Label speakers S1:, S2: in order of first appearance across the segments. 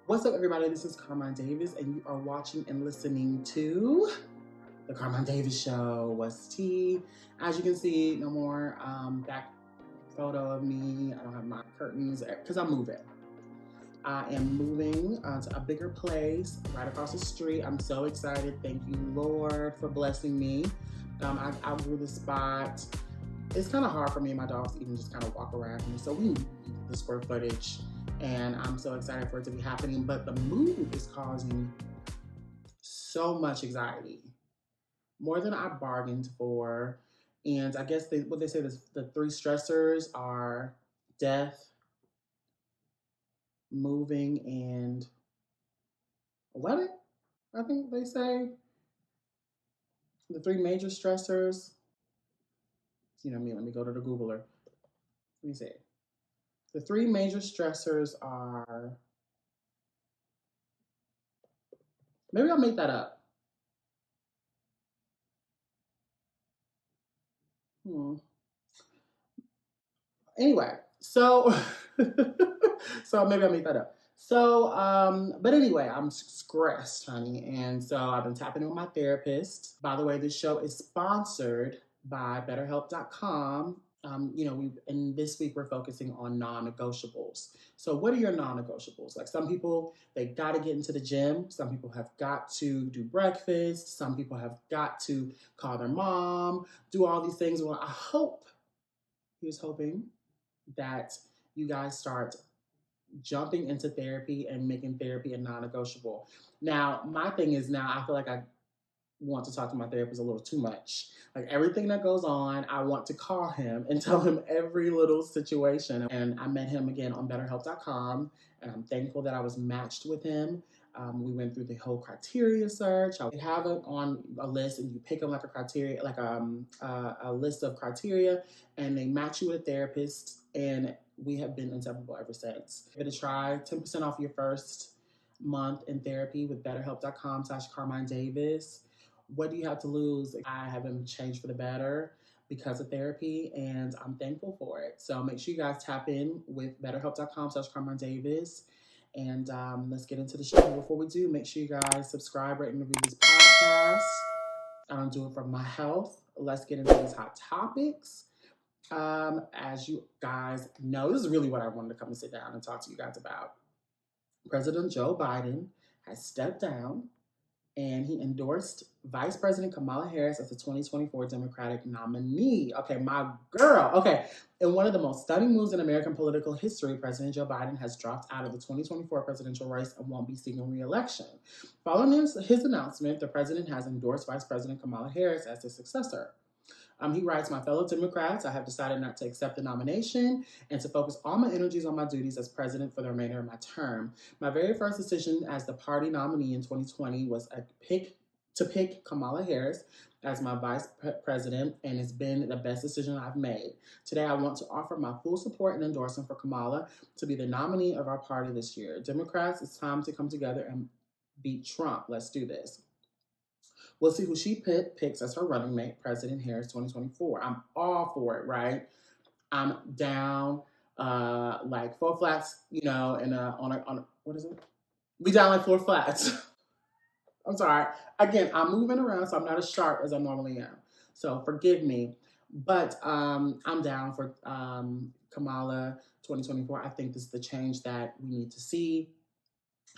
S1: What's up, everybody? This is Carmine Davis, and you are watching and listening to The Carmine Davis Show. What's tea? As you can see, no more back photo of me. I don't have my curtains because I'm moving. I am moving to a bigger place right across the street. I'm so excited. Thank you, Lord, for blessing me. I grew the spot. It's kind of hard for me and my dogs to even just kind of walk around here. So we need the square footage, and I'm so excited for it to be happening. But the move is causing so much anxiety, more than I bargained for. And I guess what they say is the three stressors are death, moving, and a wedding. I think they say the three major stressors. You know me, let me go to the Googler. Let me see. The three major stressors are, maybe I'll make that up. Anyway, so so maybe I'll make that up. So, but anyway, I'm stressed, honey. And so I've been tapping in with my therapist. By the way, this show is sponsored by BetterHelp.com. And this week we're focusing on non-negotiables. So what are your non-negotiables? Like, some people, they got to get into the gym. Some people have got to do breakfast. Some people have got to call their mom, do all these things. Well, here's hoping that you guys start jumping into therapy and making therapy a non-negotiable. Now, my thing is, now I feel like I want to talk to my therapist a little too much. Like, everything that goes on, I want to call him and tell him every little situation. And I met him again on BetterHelp.com, and I'm thankful that I was matched with him. We went through the whole criteria search. I have it on a list, and you pick them like a criteria, like a list of criteria, and they match you with a therapist. And we have been inseparable ever since. Give it a try. 10% off your first month in therapy with BetterHelp.com/Carmine Davis. What do you have to lose? I have been changed for the better because of therapy, and I'm thankful for it. So make sure you guys tap in with BetterHelp.com/Carmine Davis. And let's get into the show. Before we do, make sure you guys subscribe, rate, and review this podcast. I don't do it for my health. Let's get into these hot topics. As you guys know, this is really what I wanted to come and sit down and talk to you guys about. President Joe Biden has stepped down, and he endorsed Vice President Kamala Harris as the 2024 Democratic nominee. Okay, my girl. Okay, in one of the most stunning moves in American political history, President Joe Biden has dropped out of the 2024 presidential race and won't be seeking re-election. Following his announcement, the president has endorsed Vice President Kamala Harris as his successor. He writes, "My fellow Democrats, I have decided not to accept the nomination and to focus all my energies on my duties as president for the remainder of my term. My very first decision as the party nominee in 2020 was to pick Kamala Harris as my vice president, and it's been the best decision I've made. Today, I want to offer my full support and endorsement for Kamala to be the nominee of our party this year. Democrats, it's time to come together and beat Trump. Let's do this." We'll see who she picks as her running mate, President Harris 2024. I'm all for it, right? I'm down like four flats, on a what is it? We down like four flats. I'm sorry. Again, I'm moving around, so I'm not as sharp as I normally am. So forgive me. But I'm down for Kamala 2024. I think this is the change that we need to see.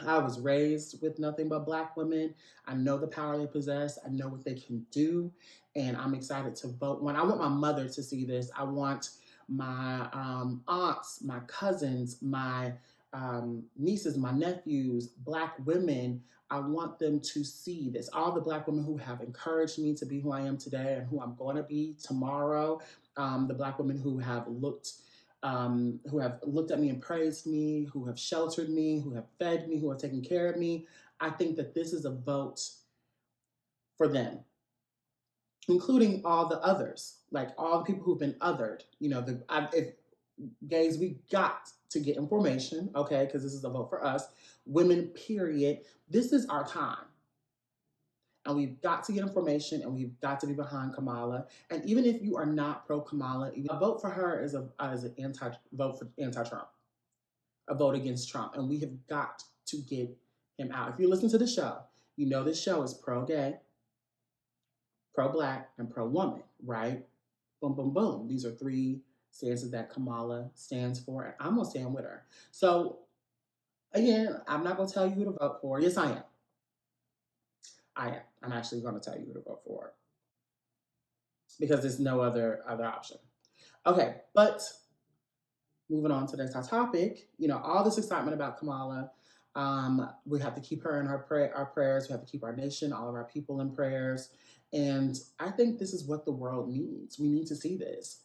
S1: I was raised with nothing but Black women. I know the power they possess. I know what they can do. And I'm excited to vote. I want my mother to see this. I want my aunts, my cousins, my nieces, my nephews, Black women. I want them to see this. All the Black women who have encouraged me to be who I am today and who I'm going to be tomorrow. The Black women who have looked at me and praised me, who have sheltered me, who have fed me, who have taken care of me. I think that this is a vote for them, including all the others, like all the people who've been othered. If gays, we got to get information, okay, because this is a vote for us. Women, period. This is our time. And we've got to get information, and we've got to be behind Kamala. And even if you are not pro-Kamala, a vote for her is an vote for anti-Trump, a vote against Trump. And we have got to get him out. If you listen to the show, you know this show is pro-gay, pro-black, and pro-woman, right? Boom, boom, boom. These are three stances that Kamala stands for, and I'm gonna stand with her. So again, I'm not gonna tell you who to vote for. Yes, I am. I am. I'm actually gonna tell you who to vote for because there's no other option. Okay, but moving on to the next topic, all this excitement about Kamala. We have to keep her in our prayers. We have to keep our nation, all of our people in prayers. And I think this is what the world needs. We need to see this.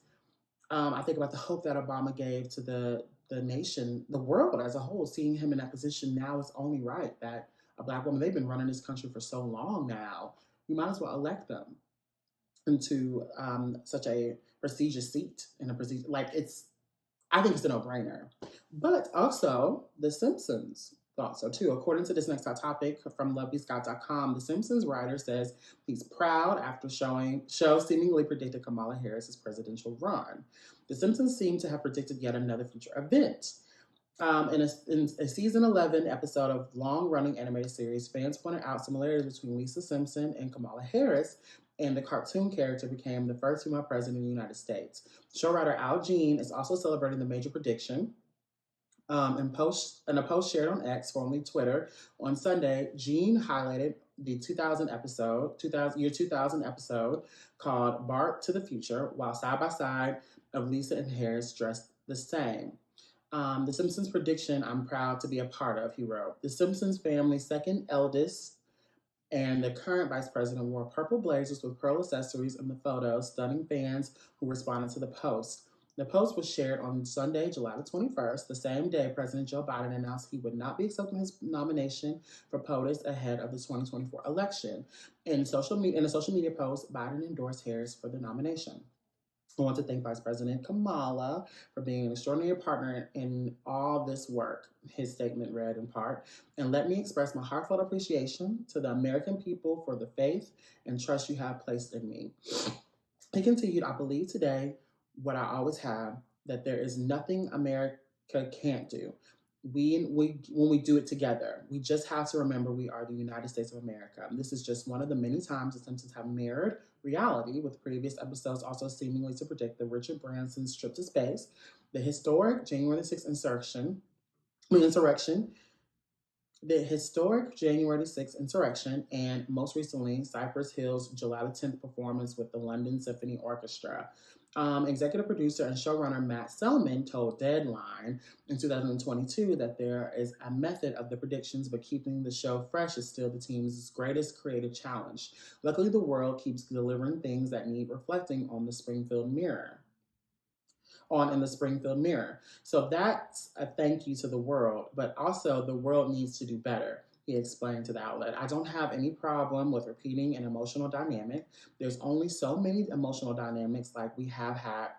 S1: I think about the hope that Obama gave to the nation, the world as a whole. Seeing him in that position now is only right that a Black woman, they've been running this country for so long now. We might as well elect them into such a prestigious seat in a prestigious, I think it's a no-brainer. But also, The Simpsons thought so too. According to this next topic from lovebescott.com, The Simpsons writer says he's proud after show seemingly predicted Kamala Harris's presidential run. The Simpsons seem to have predicted yet another future event. In a season 11 episode of long-running animated series, fans pointed out similarities between Lisa Simpson and Kamala Harris, and the cartoon character became the first female president in the United States. Showrunner Al Jean is also celebrating the major prediction. In a post shared on X, formerly Twitter, on Sunday, Jean highlighted the 2000 episode called Bart to the Future, while side by side of Lisa and Harris dressed the same. The Simpsons prediction I'm proud to be a part of, he wrote. The Simpsons family's second eldest and the current vice president wore purple blazers with pearl accessories in the photo, stunning fans who responded to the post. The post was shared on Sunday, July the 21st, the same day President Joe Biden announced he would not be accepting his nomination for POTUS ahead of the 2024 election. In a social media post, Biden endorsed Harris for the nomination. I want to thank Vice President Kamala for being an extraordinary partner in all this work, his statement read in part. And let me express my heartfelt appreciation to the American people for the faith and trust you have placed in me. He continued, I believe today what I always have, that there is nothing America can't do. When we do it together, we just have to remember we are the United States of America. And this is just one of the many times the Simpsons have mirrored reality, with previous episodes also seemingly to predict the Richard Branson's trip to space, the historic January 6th insurrection, and most recently, Cypress Hill's July the 10th performance with the London Symphony Orchestra. Executive producer and showrunner Matt Selman told Deadline in 2022 that there is a method of the predictions, but keeping the show fresh is still the team's greatest creative challenge. Luckily, the world keeps delivering things that need reflecting on the Springfield Mirror. In the Springfield Mirror. So that's a thank you to the world, but also the world needs to do better, he explained to the outlet. I don't have any problem with repeating an emotional dynamic. There's only so many emotional dynamics like we have had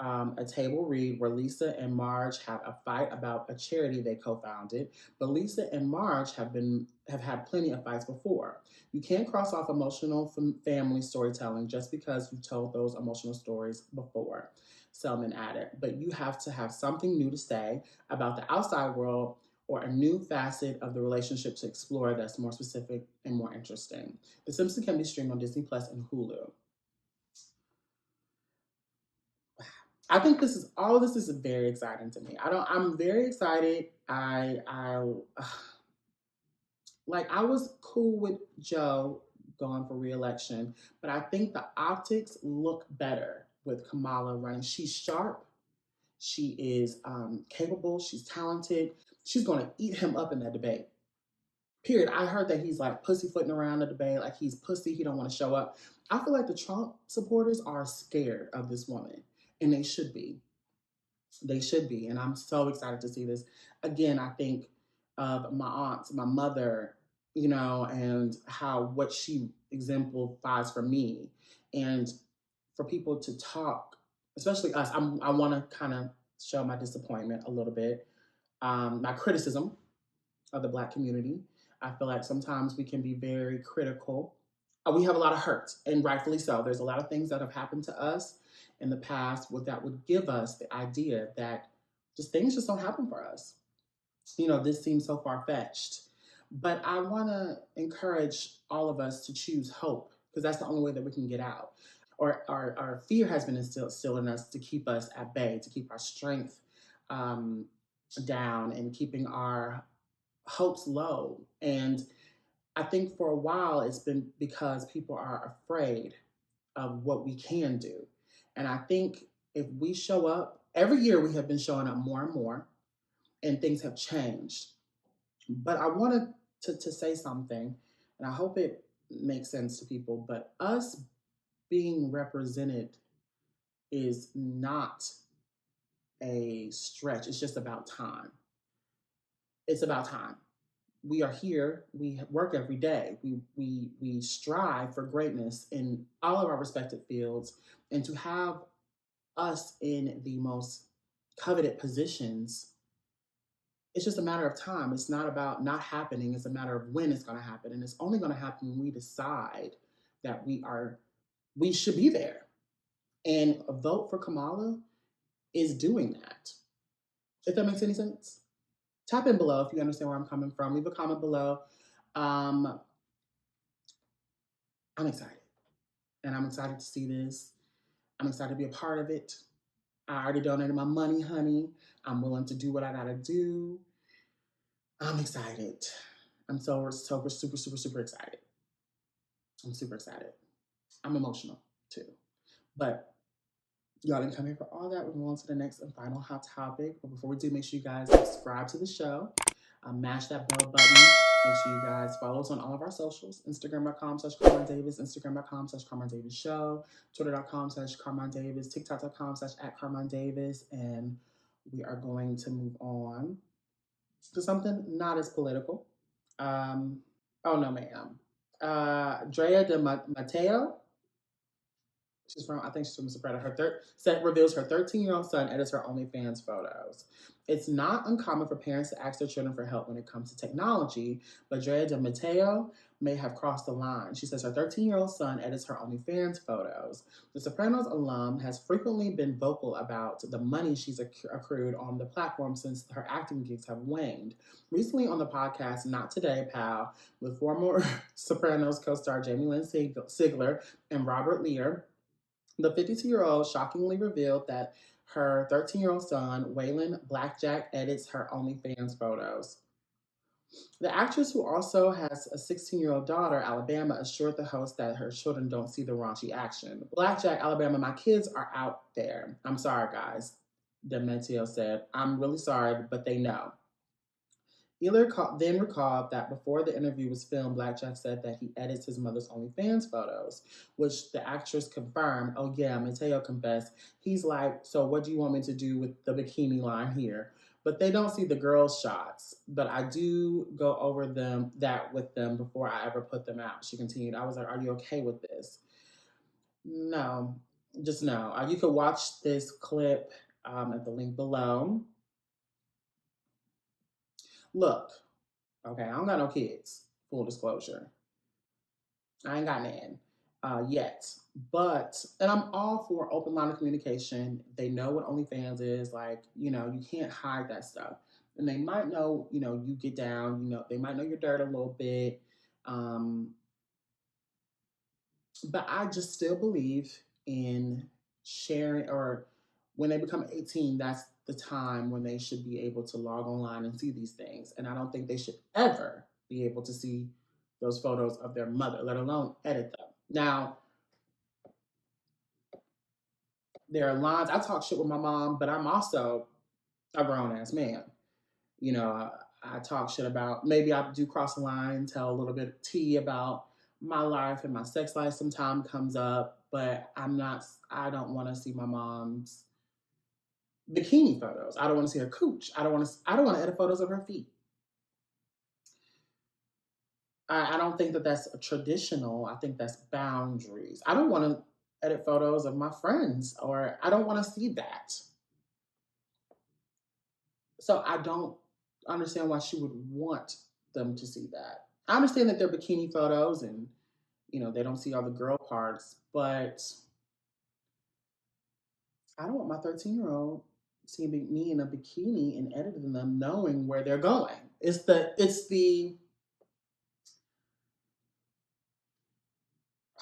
S1: a table read where Lisa and Marge have a fight about a charity they co-founded, but Lisa and Marge have had plenty of fights before. You can't cross off emotional family storytelling just because you've told those emotional stories before, Selman added. But you have to have something new to say about the outside world or a new facet of the relationship to explore that's more specific and more interesting. The Simpsons can be streamed on Disney Plus and Hulu. I think all of this is very exciting to me. I'm very excited. I was cool with Joe going for re-election, but I think the optics look better with Kamala running. She's sharp. She is capable. She's talented. She's going to eat him up in that debate. Period. I heard that he's like pussyfooting around the debate, like he's pussy. He don't want to show up. I feel like the Trump supporters are scared of this woman. And they should be. They should be. And I'm so excited to see this. Again, I think of my aunt, my mother, and what she exemplifies for me. And for people to talk, especially us, I want to kind of show my disappointment a little bit. My criticism of the Black community. I feel like sometimes we can be very critical. We have a lot of hurt, and rightfully so. There's a lot of things that have happened to us in the past that would give us the idea that things just don't happen for us. this seems so far fetched. But I want to encourage all of us to choose hope because that's the only way that we can get out. Or our fear has been instilled still in us to keep us at bay, to keep our strength um, down, and keeping our hopes low. And I think for a while it's been because people are afraid of what we can do. And I think if we show up, every year we have been showing up more and more, and things have changed. But I wanted to say something, and I hope it makes sense to people. But us being represented is not a stretch, it's just about time. It's about time. We are here, we work every day, we strive for greatness in all of our respective fields, and to have us in the most coveted positions, it's just a matter of time. It's not about not happening, it's a matter of when it's going to happen, and it's only going to happen when we decide that we should be there. And a vote for Kamala is doing that. If that makes any sense. Tap in below if you understand where I'm coming from. Leave a comment below. um, I'm excited, and I'm excited to see this. I'm excited to be a part of it. I already donated my money, honey. I'm willing to do what I gotta do. I'm excited. I'm so super, super, super, super excited. I'm super excited. I'm emotional too. But y'all didn't come here for all that. We're going on to the next and final hot topic. But before we do, make sure you guys subscribe to the show. Mash that bell button. Make sure you guys follow us on all of our socials. Instagram.com/Carmine Davis, Instagram.com/Carmine Davis Show, Twitter.com/Carmine Davis, TikTok.com/@Carmine Davis. And we are going to move on to something not as political. Oh, no, ma'am. Drea Da Matteo. I think she's from Sopranos. Set reveals her 13-year-old son edits her OnlyFans photos. It's not uncommon for parents to ask their children for help when it comes to technology, but Drea Da Matteo may have crossed the line. She says her 13-year-old son edits her OnlyFans photos. The Sopranos alum has frequently been vocal about the money she's accrued on the platform since her acting gigs have waned. Recently on the podcast, Not Today, Pal, with former Sopranos co-star Jamie-Lynn Sigler and Robert Lear, the 52-year-old shockingly revealed that her 13-year-old son, Waylon Blackjack, edits her OnlyFans photos. The actress, who also has a 16-year-old daughter, Alabama, assured the host that her children don't see the raunchy action. Blackjack, Alabama, my kids are out there. I'm sorry, guys, Da Matteo said. I'm really sorry, but they know. Ealer then recalled that before the interview was filmed, Blackjack said that he edits his mother's OnlyFans photos, which the actress confirmed. Oh yeah, Mateo confessed. He's like, so what do you want me to do with the bikini line here? But they don't see the girls' shots. But I do go over that with them before I ever put them out. She continued. I was like, are you okay with this? No, just no. You could watch this clip at the link below. Look, okay, I don't got no kids, full disclosure. I ain't got none yet. And I'm all for open line of communication. They know what OnlyFans is. Like, you can't hide that stuff. And they might know, you get down, they might know your dirt a little bit. But I just still believe in sharing, or when they become 18, that's the time when they should be able to log online and see these things. And I don't think they should ever be able to see those photos of their mother, let alone edit them. Now, there are lines. I talk shit with my mom, but I'm also a grown ass man. I talk shit about, maybe I do cross the line, tell a little bit of tea about my life, and my sex life sometimes comes up, but I don't want to see my mom's bikini photos. I don't want to see her cooch. I don't want to edit photos of her feet. I don't think that that's traditional. I think that's boundaries. I don't want to edit photos of my friends, or I don't want to see that. So I don't understand why she would want them to see that. I understand that they're bikini photos and, they don't see all the girl parts, but I don't want my 13-year-old seeing me in a bikini and editing them, knowing where they're going. It's the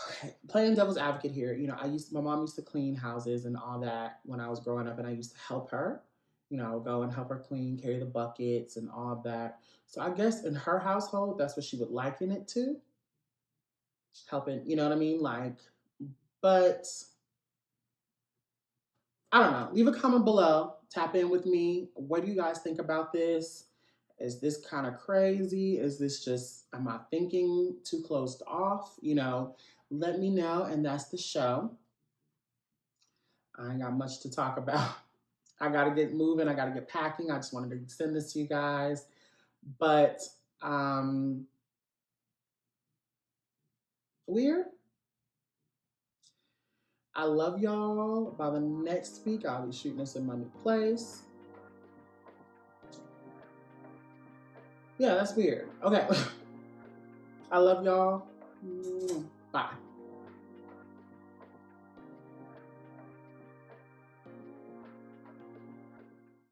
S1: okay, playing devil's advocate here. You know, my mom used to clean houses and all that when I was growing up, and I used to help her. You know, go and help her clean, carry the buckets and all of that. So I guess in her household, that's what she would liken it to, helping. You know what I mean? Like, but I don't know. Leave a comment below. Tap in with me. What do you guys think about this? Is this kind of crazy? Is this just, am I thinking too closed off? You know, let me know. And that's the show. I ain't got much to talk about. I got to get moving. I got to get packing. I just wanted to send this to you guys. But weird. I love y'all. By the next week, I'll be shooting this in my new place. Yeah, that's weird. Okay. I love y'all. Bye.